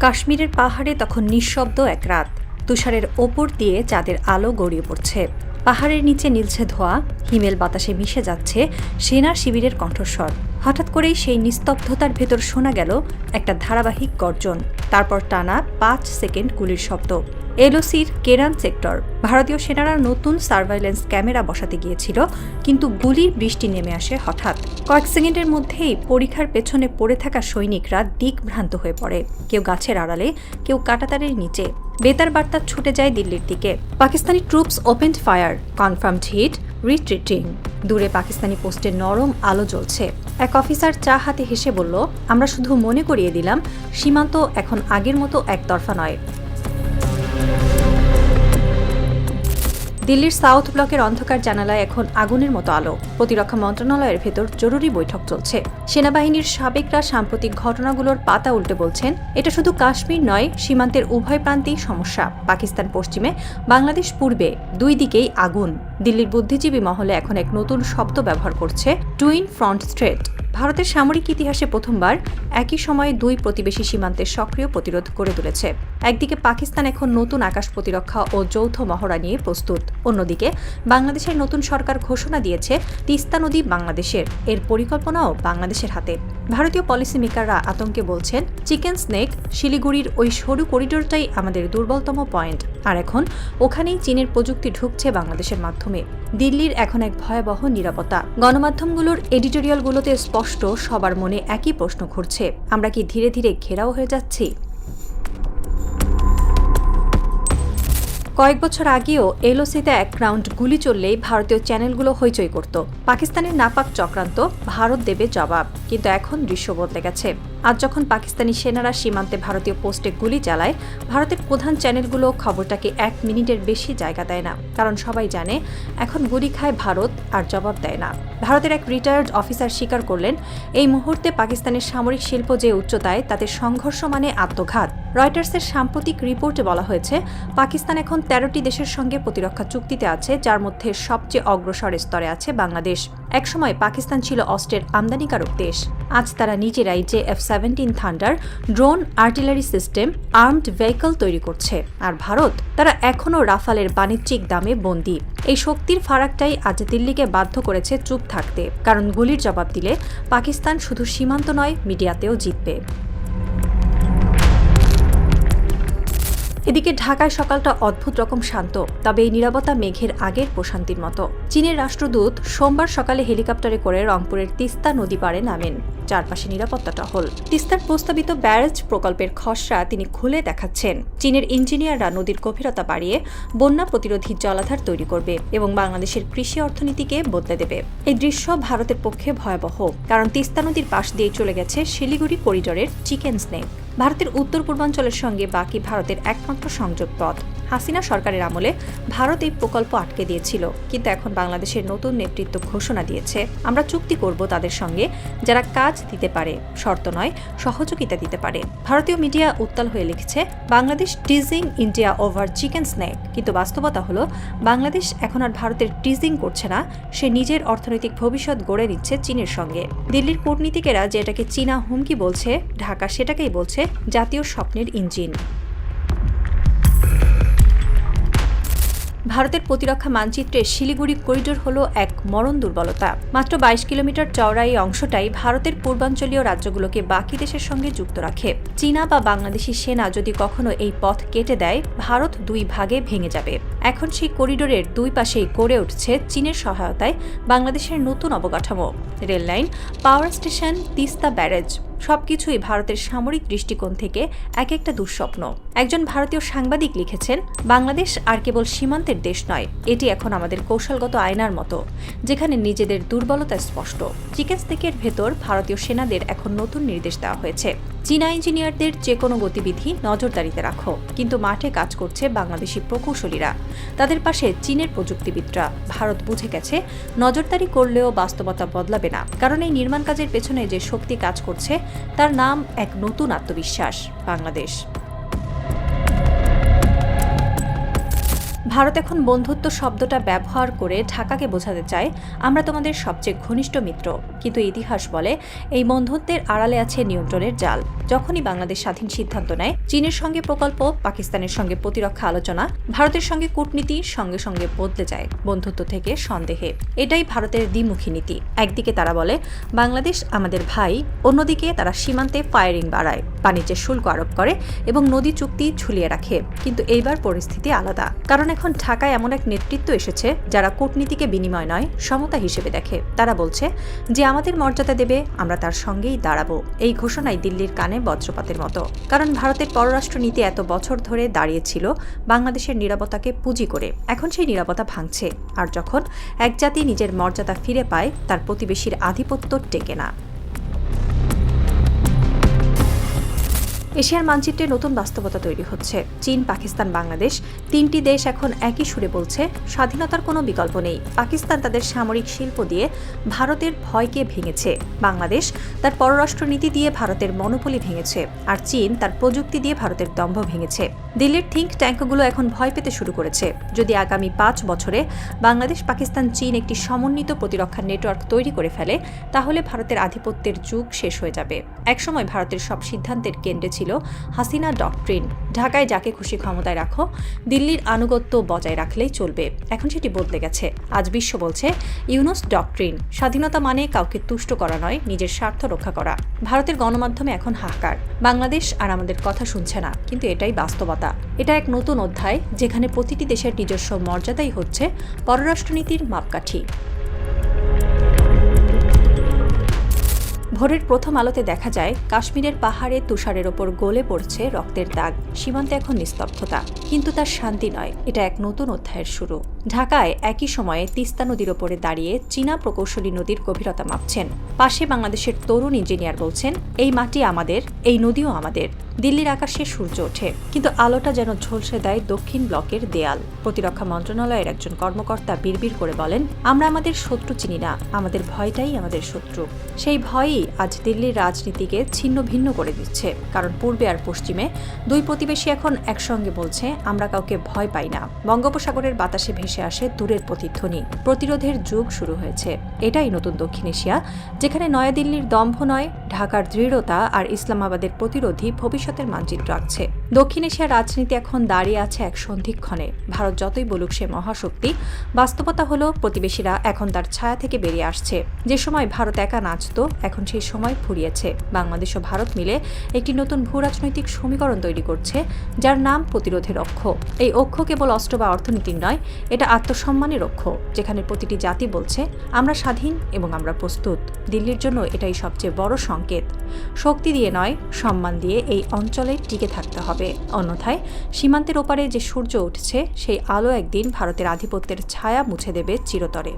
কাশ্মীরের পাহাড়ে তখন নিঃশব্দ এক রাত। তুষারের ওপর দিয়ে চাঁদের আলো গড়িয়ে পড়ছে। পাহাড়ের নিচে নীলছে ধোঁয়া, হিমেল বাতাসে মিশে যাচ্ছে সেনা শিবিরের কণ্ঠস্বর। হঠাৎ করেই সেই নিস্তব্ধতার ভেতর শোনা গেল একটা ধারাবাহিক গর্জন, তারপর টানা ৫ সেকেন্ড গুলির শব্দ। এলওসির কেরান সেক্টর। ভারতীয় সেনারা নতুন সার্ভাইলেন্স ক্যামেরা বসাতে গিয়েছিল, কিন্তু গুলির বৃষ্টি নেমে আসে হঠাৎ। কয়েক সেকেন্ডের মধ্যেই পরিখার পেছনে পড়ে থাকা সৈনিকরা দিকভ্রান্ত হয়ে পড়ে, কেউ গাছের আড়ালে, কেউ কাঁটাতারের নিচে। বেতার বার্তা ছুটে যায় দিল্লির দিকে। Pakistani troops opened fire, confirmed hit, retreating. দূরে পাকিস্তানি পোস্টে নরম আলো জ্বলছে। এক অফিসার চা হাতে হেসে বলল, আমরা শুধু মনে করিয়ে দিলাম সীমান্ত এখন আগের মতো একতরফা নয়। দিল্লির সাউথ ব্লকের অন্ধকার জানালায় এখন আগুনের মতো আলো। প্রতিরক্ষা মন্ত্রণালয়ের ভেতর জরুরি বৈঠক চলছে। সেনাবাহিনীর সাবেকরা সাম্প্রতিক ঘটনাগুলোর পাতা উল্টে বলছেন, এটা শুধু কাশ্মীর নয়, সীমান্তের উভয় প্রান্তেই সমস্যা। পাকিস্তান পশ্চিমে, বাংলাদেশ পূর্বে, দুই দিকেই আগুন। দিল্লির বুদ্ধিজীবী মহলে এখন এক নতুন শব্দ ব্যবহার করছে, টুইন ফ্রন্ট থ্রেট। ভারতের সামরিক ইতিহাসে প্রথমবার একই সময়ে দুই প্রতিবেশী সীমান্তে সক্রিয় প্রতিরোধ গড়ে তুলেছে। একদিকে পাকিস্তান এখন নতুন আকাশ প্রতিরক্ষা ও যৌথ মহড়া নিয়ে প্রস্তুত, অন্যদিকে বাংলাদেশের নতুন সরকার ঘোষণা দিয়েছে তিস্তা নদী বাংলাদেশের, এর পরিকল্পনাও বাংলাদেশের হাতে। ভারতীয় পলিসি মেকাররা আতঙ্কে বলছেন, চিকেন স্নেক শিলিগুড়ির ওই সরু করিডোরটাই আমাদের দুর্বলতম পয়েন্ট, আর এখন ওখানেই চীনের প্রযুক্তি ঢুকছে বাংলাদেশের মাধ্যমে। দিল্লির এখন এক ভয়াবহ নিরাপত্তা। গণমাধ্যমগুলোর এডিটোরিয়ালগুলোতে স্পষ্ট সবার মনে একই প্রশ্ন ঘুরছে, আমরা কি ধীরে ধীরে ঘেরাও হয়ে যাচ্ছি? কয়েক বছর আগেও এলওসিতে এক রাউন্ড গুলি চললেই ভারতীয় চ্যানেলগুলো হইচই করত। পাকিস্তানের নাপাক চক্রান্ত, ভারত দেবে জবাব। কিন্তু এখন দৃশ্য বদলে গেছে। আজ যখন পাকিস্তানি সেনারা সীমান্তে ভারতীয় পোস্টে গুলি চালায়, ভারতের প্রধান চ্যানেলগুলো খবরটাকে 1 মিনিটের বেশি জায়গা দেয় না, কারণ সবাই জানে এখন গুলি খায় ভারত আর জবাব দেয় না। ভারতের এক রিটায়ার্ড অফিসার স্বীকার করলেন, এই মুহূর্তে পাকিস্তানের সামরিক শিল্প যে উচ্চতায়, তাতে সংঘর্ষ মানে আত্মঘাত। রয়টার্সের সাম্প্রতিক রিপোর্টে বলা হয়েছে, পাকিস্তান এখন 13টি দেশের সঙ্গে প্রতিরক্ষা চুক্তিতে আছে, যার মধ্যে সবচেয়ে অগ্রসর স্তরে আছে বাংলাদেশ। একসময় পাকিস্তান ছিল অস্ত্রের আমদানিকারক দেশ। আজ তারা নিজেরাই F-17 thunder, drone, artillery system, armed vehicle তৈরি করছে। আর ভারত, তারা এখনও রাফালের বাণিজ্যিক দামে বন্দী। এই শক্তির ফারাকটাই আজ দিল্লিকে বাধ্য করেছে চুপ থাকতে, কারণ গুলির জবাব দিলে পাকিস্তান শুধু সীমান্ত নয়, মিডিয়াতেও জিতবে। এদিকে ঢাকায় সকালটা অদ্ভুত রকম শান্ত, তবে এই নীরবতা মেঘের আগের প্রশান্তির মতো। চীনের রাষ্ট্রদূত সোমবার সকালে হেলিকপ্টারে করে রংপুরের তিস্তা নদী পাড়ে নামেন। চারপাশে নিরাপত্তা টহল। তিস্তার প্রস্তাবিত ব্যারেজ প্রকল্পের খসড়া তিনি খুলে দেখাচ্ছেন। চীনের ইঞ্জিনিয়াররা নদীর গভীরতা বাড়িয়ে বন্যা প্রতিরোধী জলাধার তৈরি করবে এবং বাংলাদেশের কৃষি অর্থনীতিকে বদলে দেবে। এই দৃশ্য ভারতের পক্ষে ভয়াবহ, কারণ তিস্তা নদীর পাশ দিয়ে চলে গেছে শিলিগুড়ি করিডোরের চিকেন স্নেক, ভারতের উত্তর পূর্বাঞ্চলের সঙ্গে বাকি ভারতের একমাত্র সংযোগ পথ। হাসিনা সরকারের আমলে ভারত এই প্রকল্প আটকে দিয়েছিল, কিন্তু এখন বাংলাদেশের নতুন নেতৃত্ব ঘোষণা দিয়েছে, আমরা চুক্তি করব তাদের সঙ্গে যারা কাজ দিতে পারে, শর্ত নয়, সহযোগিতা দিতে পারে। ভারতীয় মিডিয়া উত্তাল হয়ে লিখছে, Bangladesh teasing India over chicken snake. কিন্তু বাস্তবতা হলো, বাংলাদেশ এখন আর ভারতের টিজিং করছে না, সে নিজের অর্থনৈতিক ভবিষ্যৎ গড়ে নিচ্ছে চীনের সঙ্গে। দিল্লির কূটনীতিকেরা যে এটাকে চীনা হুমকি বলছে, ঢাকা সেটাকেই বলছে জাতীয় স্বপ্নের ইঞ্জিন। ভারতের প্রতিরক্ষা মানচিত্রে শিলিগুড়ি করিডোর হল এক মরণ দুর্বলতা। মাত্র 22 কিলোমিটার চওড়া এই অংশটাই ভারতের পূর্বাঞ্চলীয় রাজ্যগুলোকে বাকি দেশের সঙ্গে যুক্ত রাখে। চীনা বা বাংলাদেশি সেনা যদি কখনো এই পথ কেটে দেয়, ভারত দুই ভাগে ভেঙে যাবে। এখন সেই করিডোরের দুই পাশেই গড়ে উঠছে চীনের সহায়তায় বাংলাদেশের নতুন অবকাঠামো, rail line, power station, Teesta barrage. সবকিছুই ভারতের সামরিক দৃষ্টিকোণ থেকে এক একটা দুঃস্বপ্ন। একজন ভারতীয় সাংবাদিক লিখেছেন, বাংলাদেশ আর কেবল সীমান্তের দেশ নয়, এটি এখন আমাদের কৌশলগত আয়নার মতো, যেখানে নিজেদের দুর্বলতা স্পষ্ট। চিকেন স্নেকের ভেতর ভারতীয় সেনাদের এখন নতুন নির্দেশ দেওয়া হয়েছে, চীনা ইঞ্জিনিয়ারদের যে কোনো গতিবিধি নজরদারিতে রাখো। কিন্তু মাঠে কাজ করছে বাংলাদেশি প্রকৌশলীরা, তাদের পাশে চীনের প্রযুক্তিবিদরা। ভারত বুঝে গেছে, নজরদারি করলেও বাস্তবতা বদলাবে না, কারণ এই নির্মাণ কাজের পেছনে যে শক্তি কাজ করছে তার নাম এক নতুন আত্মবিশ্বাস, বাংলাদেশ। ভারত এখন বন্ধুত্ব শব্দটা ব্যবহার করে ঢাকাকে বোঝাতে চায় আমরা তোমাদের সবচেয়ে ঘনিষ্ঠ মিত্র, কিন্তু ইতিহাস বলে এই বন্ধুত্বের আড়ালে আছে নিয়ন্ত্রণের জাল। যখনই বাংলাদেশ স্বাধীন সিদ্ধান্ত নেয়, চীনের সঙ্গে প্রকল্প, পাকিস্তানের সঙ্গে প্রতিরক্ষা আলোচনা, ভারতের সঙ্গে কূটনীতি সঙ্গে সঙ্গে বদলে যায় বন্ধুত্ব থেকে সন্দেহে। এটাই ভারতের দ্বিমুখী নীতি। একদিকে তারা বলে বাংলাদেশ আমাদের ভাই, অন্যদিকে তারা সীমান্তে ফায়ারিং বাড়ায়, বাণিজ্যের শুল্ক আরোপ করে এবং নদী চুক্তি ঝুলিয়ে রাখে। কিন্তু এইবার পরিস্থিতি আলাদা, কারণ এখন ঢাকায় এমন এক নেতৃত্ব এসেছে যারা কূটনীতিকে বিনিময় নয়, সমতা হিসেবে দেখে। তারা বলছে যে আমাদের মর্যাদা দেবে, আমরা তার সঙ্গেই দাঁড়াবো। এই ঘোষণায় দিল্লির কানে বজ্রপাতের মতো, কারণ ভারতের পররাষ্ট্র নীতি এত বছর ধরে দাঁড়িয়েছিল বাংলাদেশের নিরাপত্তাকে পুঁজি করে। এখন সেই নিরাপত্তা ভাঙছে, আর যখন এক জাতি নিজের মর্যাদা ফিরে পায়, তার প্রতিবেশীর আধিপত্য টেকে না। এশিয়ার মানচিত্রে নতুন বাস্তবতা তৈরি হচ্ছে। চীন, পাকিস্তান, বাংলাদেশ তিনটি দেশ এখন একই সুরে বলছে স্বাধীনতার কোনো বিকল্প নেই। পাকিস্তান তাদের সামরিক শিল্প দিয়ে ভারতের ভয়কে ভেঙেছে, বাংলাদেশ তার পররাষ্ট্রনীতি দিয়ে ভারতের মনোপলি ভেঙেছে, আর চীন তার প্রযুক্তি দিয়ে ভারতের দম্ভ ভেঙেছে। দিল্লির থিঙ্ক ট্যাঙ্কগুলো এখন ভয় পেতে শুরু করেছে। যদি আগামী 5 বছরে বাংলাদেশ, পাকিস্তান, চীন একটি সমন্বিত প্রতিরক্ষা নেটওয়ার্ক তৈরি করে ফেলে, তাহলে ভারতের আধিপত্যের যুগ শেষ হয়ে যাবে। একসময় ভারতের সব সিদ্ধান্তের কেন্দ্রে ছিল হাসিনা ডক্ট্রিন, ঢাকায় যাকে খুশি ক্ষমতায় রাখো, দিল্লির আনুগত্য বজায় রাখলেই চলবে। এখন সেটি বদলে গেছে। আজ বিশ্ব বলছে ইউনুস ডক্ট্রিন, স্বাধীনতা মানে কাউকে তুষ্ট করা নয়, নিজের স্বার্থ রক্ষা করা। ভারতের গণমাধ্যমে এখন হাহাকার, বাংলাদেশ আর আমাদের কথা শুনছে না, কিন্তু এটাই বাস্তবতা। এটা এক নতুন অধ্যায়, যেখানে প্রতিটি দেশের নিজস্ব মর্যাদাই হচ্ছে পররাষ্ট্রনীতির মাপকাঠি। ভোরের প্রথম আলোতে দেখা যায় কাশ্মীরের পাহাড়ে তুষারের ওপর গলে পড়ছে রক্তের দাগ। সীমান্তে এখন নিস্তব্ধতা, কিন্তু তার শান্তি নয়, এটা এক নতুন অধ্যায়ের শুরু। ঢাকায় একই সময়ে তিস্তা নদীর ওপরে দাঁড়িয়ে চীনা প্রকৌশলী নদীর গভীরতা মাপছেন। পাশে বাংলাদেশের তরুণ ইঞ্জিনিয়ার বলছেন এই মাটি আমাদের, এই নদীও আমাদের। দিল্লির আকাশে সূর্য ওঠে, কিন্তু আলোটা যেন ঝলসে দেয় দক্ষিণ ব্লকের দেয়াল। প্রতিরক্ষা মন্ত্রণালয়ের একজন কর্মকর্তা বিড়বিড় করে বলেন, আমরা আমাদের শত্রু চিনি না, আমাদের ভয়টাই আমাদের শত্রু। সেই ভয়ই আজ দিল্লির রাজনীতিকে ছিন্ন ভিন্ন করে দিচ্ছে, কারণ পূর্বে আর পশ্চিমে দুই প্রতিবেশী এখন একসঙ্গে বলছে আমরা কাউকে ভয় পাই না। বঙ্গোপসাগরের বাতাসে ভেসে আসে দূরের প্রতিধ্বনি। প্রতিরোধের যুগ শুরু হয়েছে। এটাই নতুন দক্ষিণ এশিয়া, যেখানে নয়াদিল্লির দম্ভ নয়, ঢাকার দৃঢ়তা আর ইসলামাবাদের প্রতিরোধী ভবিষ্যতের মানচিত্র আঁকছে। দক্ষিণ এশিয়ার রাজনীতি এখন দাঁড়িয়ে আছে এক সন্ধিক্ষণে। ভারত যতই বলুক সে মহাশক্তি, বাস্তবতা হলো প্রতিবেশীরা এখন তার ছায়া থেকে বেরিয়ে আসছে। যে সময় ভারত একা নাচত, এখন সেই সময় ফুরিয়েছে। বাংলাদেশ ও ভারত মিলে একটি নতুন ভূরাজনৈতিক সমীকরণ তৈরি করছে, যার নাম প্রতিরোধের অক্ষ। এই অক্ষ কেবল অস্ত্র বা অর্থনীতির নয়, এটা আত্মসম্মানের অক্ষ, যেখানে প্রতিটি জাতি বলছে আমরা স্বাধীন এবং আমরা প্রস্তুত। দিল্লির জন্য এটাই সবচেয়ে বড় সংকেত। শক্তি দিয়ে নয়, সম্মান দিয়ে এই অঞ্চলে টিকে থাকতে হবে। অন্যথায় সীমান্তের ওপারে যে সূর্য উঠছে, সেই আলো একদিন ভারতের আধিপত্যের ছায়া মুছে দেবে চিরতরে।